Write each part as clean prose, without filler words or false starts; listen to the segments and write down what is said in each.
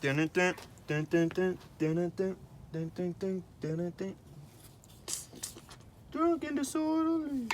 dun, dun, dun, dun, dun, dun, dun, dun, dun, dun, dun, dun. Drunk and disorderly.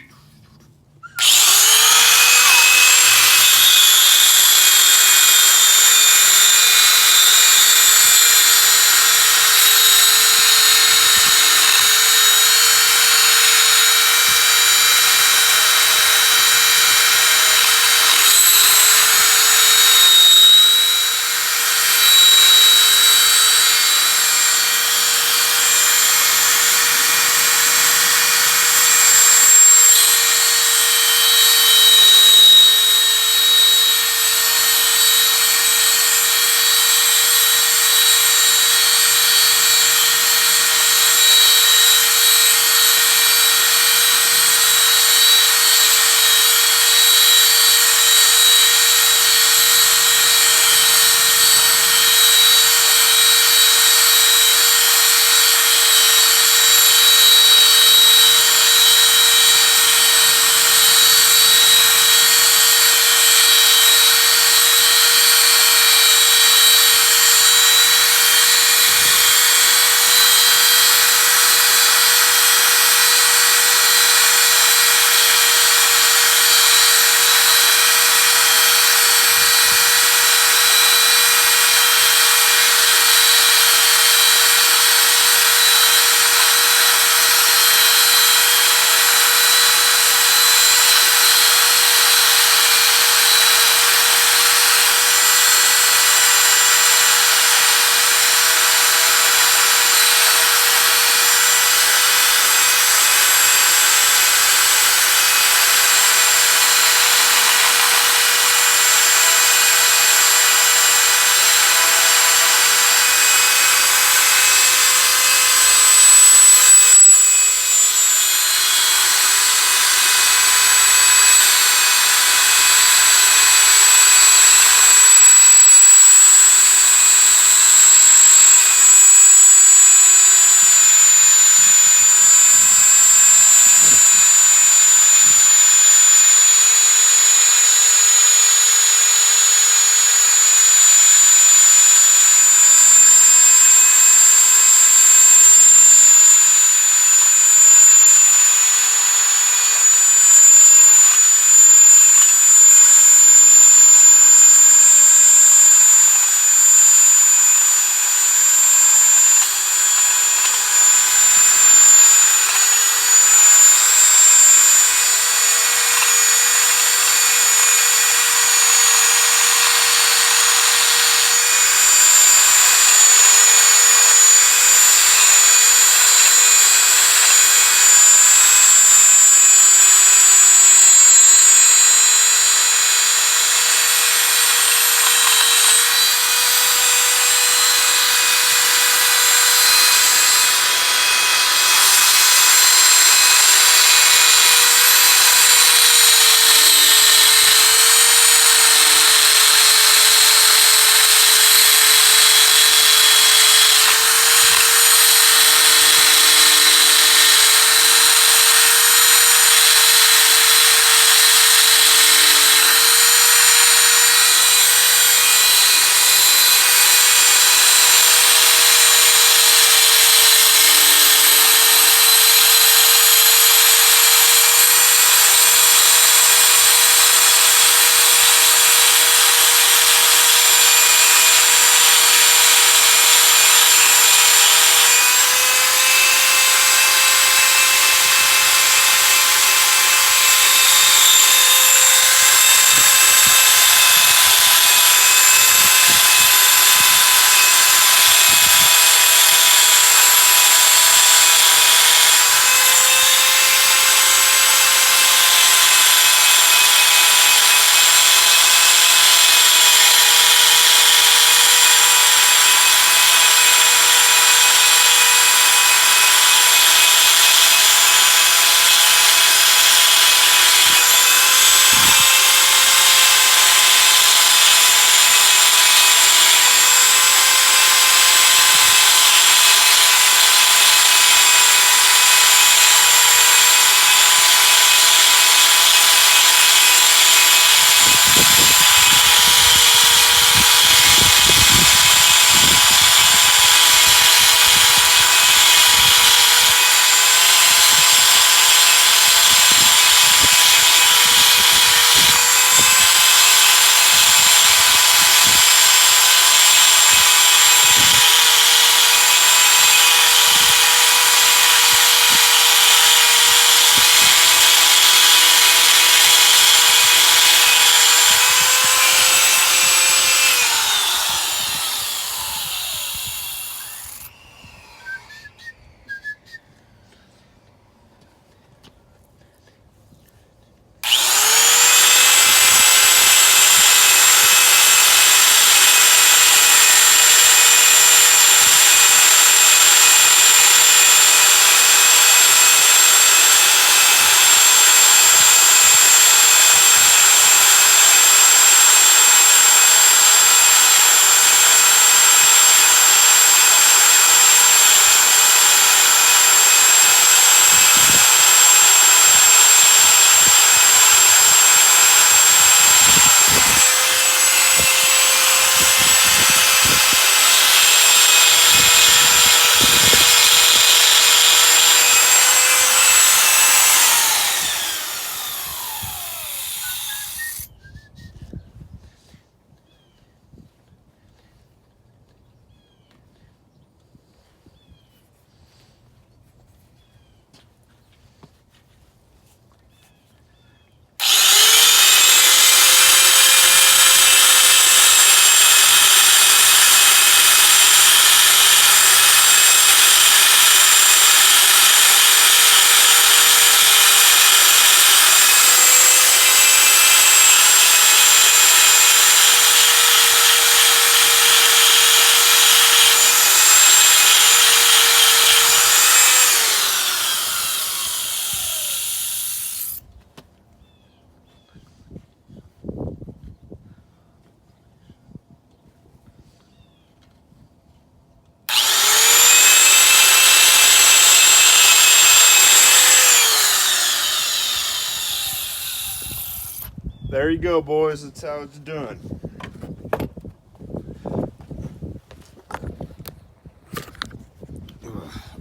there you go, boys. That's how it's done.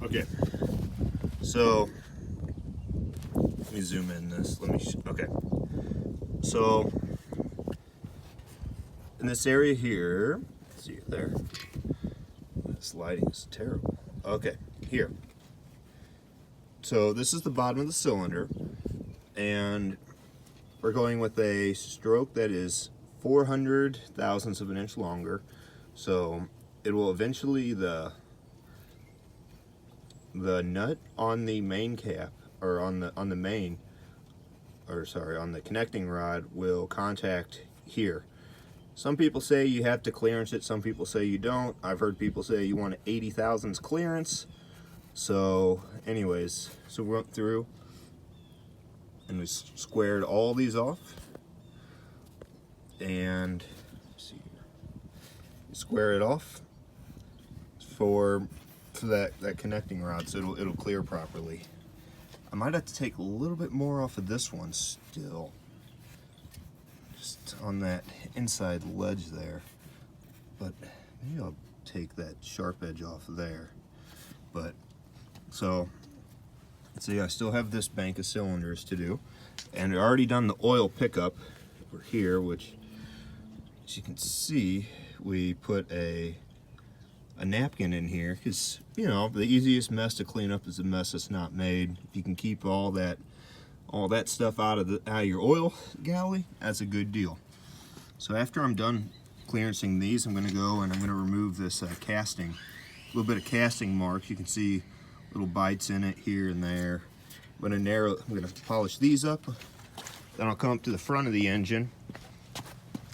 Okay, so let me zoom in this. Okay, so in this area here, let's see there. This lighting is terrible. Okay, here. So this is the bottom of the cylinder, and we're going with a stroke that is 400 thousandths of an inch longer. So it will eventually, the nut on the main cap, or on the connecting rod, will contact here. Some people say you have to clearance it, some people say you don't. I've heard people say you want an 80 thousandths clearance. So anyways, so we went through and we squared all these off, and let's see here, square it off for that connecting rod, so it'll clear properly. I might have to take a little bit more off of this one still, just on that inside ledge there, but maybe I'll take that sharp edge off there. But so see, I still have this bank of cylinders to do, and I've already done the oil pickup over here, which, as you can see, we put a napkin in here, because, you know, the easiest mess to clean up is a mess that's not made. If you can keep all that stuff out of your oil galley, that's a good deal. So after I'm done clearancing these, I'm going to go and I'm going to remove this casting, a little bit of casting marks. You can see little bites in it here and there. I'm going to polish these up. Then I'll come up to the front of the engine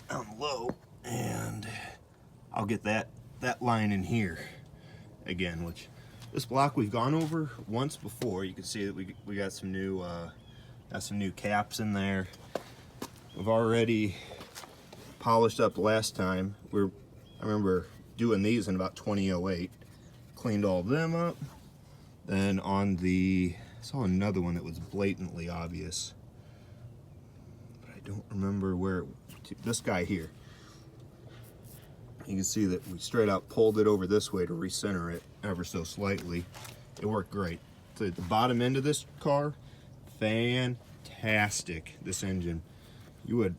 down low, and I'll get that line in here again, which this block we've gone over once before. You can see that we got some new caps in there. We've already polished up last time. I remember doing these in about 2008. Cleaned all of them up. Then I saw another one that was blatantly obvious, but I don't remember where. This guy here. You can see that we straight out pulled it over this way to recenter it ever so slightly. It worked great. So at the bottom end of this car, fantastic. This engine, you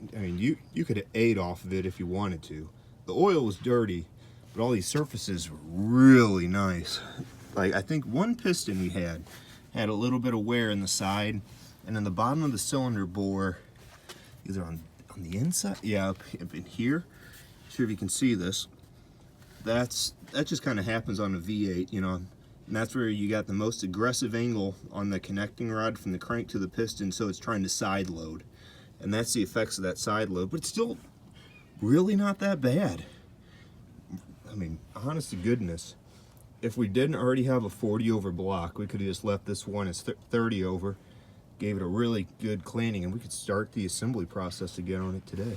could have ate off of it if you wanted to. The oil was dirty, but all these surfaces were really nice. Like, I think one piston we had a little bit of wear in the side, and then the bottom of the cylinder bore, either on the inside, yeah, up in here. Not sure if you can see this. That just kind of happens on a V8, you know, and that's where you got the most aggressive angle on the connecting rod from the crank to the piston, so it's trying to side load, and that's the effects of that side load. But it's still really not that bad. I mean, honest to goodness, if we didn't already have a 40 over block, we could have just left this one as 30 over, gave it a really good cleaning, and we could start the assembly process again on it today.